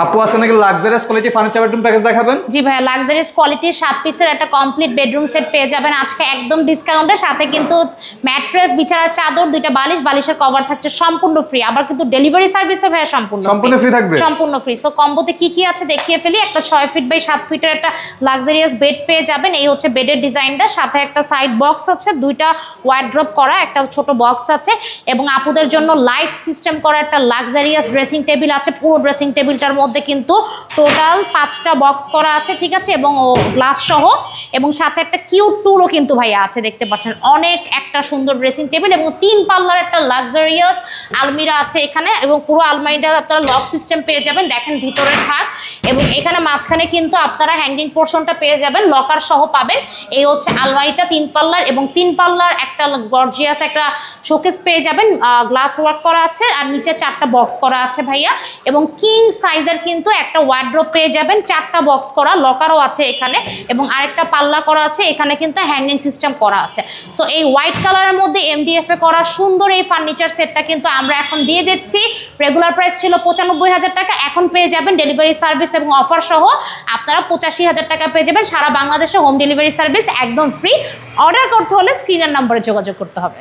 আপু আজকে নাকি luxurious quality furniture bedroom package দেখাবেন? জি ভাই, লাক্সারিয়াস কোয়ালিটির 7 পিসের একটা কমপ্লিট বেডরুম সেট পেয়ে যাবেন আজকে একদম ডিসকাউন্টের সাথে। কিন্তু ম্যাট্রেস, বিছানার চাদর, দুইটা বালিশ, বালিশের কভার থাকছে সম্পূর্ণ ফ্রি। আবার কিন্তু ডেলিভারি সার্ভিসও ভাই সম্পূর্ণ ফ্রি থাকবে, সম্পূর্ণ ফ্রি। সো কম্বোতে কি কি আছে দেখিয়ে ফেলি। একটা 6 ফিট বাই 7 ফিটের একটা লাক্সারিয়াস বেড পেয়ে যাবেন। এই হচ্ছে বেডের ডিজাইনটা, সাথে একটা সাইড বক্স আছে, দুইটা ওয়ার্ড্রপ করা একটা ছোট বক্স আছে, এবং আপুদের জন্য লাইট সিস্টেম করা একটা লাক্সারিয়াস ড্রেসিং টেবিল আছে। পুরো ড্রেসিং টেবিলটার মধ্যে কিন্তু টোটাল 5টা বক্স করা আছে, ঠিক আছে, এবং গ্লাস সহ, এবং সাথে একটা কিউট টুলও কিন্তু ভাইয়া আছে, দেখতে পাচ্ছেন। অনেক একটা সুন্দর ড্রেসিং টেবিল এবং 3 পাল্লার একটা লাক্সারিয়াস আলমিরা আছে এখানে, এবং পুরো আলমারিটা আপনারা লক সিস্টেম পেয়ে যাবেন। দেখেন ভিতরের থাক, এবং এখানে মাঝখানে কিন্তু আপনারা হ্যাঙ্গিং পোর্শনটা পেয়ে যাবেন, লকার সহ পাবেন। এই হচ্ছে আলমারিটা 3 পাল্লার, এবং 3 পাল্লার একটা গর্জিয়াস একটা শোকেস পেয়ে যাবেন, গ্লাস ওয়ার্ক করা আছে, আর নিচে 4টা বক্স করা আছে ভাইয়া। এবং কিং সাইজের কিন্তু একটা ওয়ার্ড্রোব পেয়ে যাবেন, 4টা বক্স করা, লকারও আছে এখানে, এবং আরেকটা পাল্লা করা আছে এখানে, কিন্তু হ্যাঙ্গিং সিস্টেম করা আছে। সো এই হোয়াইট কালারের মধ্যে MDF এ করা সুন্দর এই ফার্নিচার সেটটা কিন্তু আমরা এখন দিয়ে দিচ্ছি। রেগুলার প্রাইস ছিল 95,000 টাকা, এখন পেয়ে যাবেন ডেলিভারি সার্ভিস এবং অফার সহ আপনারা 85,000 টাকা পেয়ে যাবেন। সারা বাংলাদেশে হোম ডেলিভারি সার্ভিস একদম ফ্রি। অর্ডার করতে হলে স্ক্রিনের নম্বরে যোগাযোগ করতে হবে।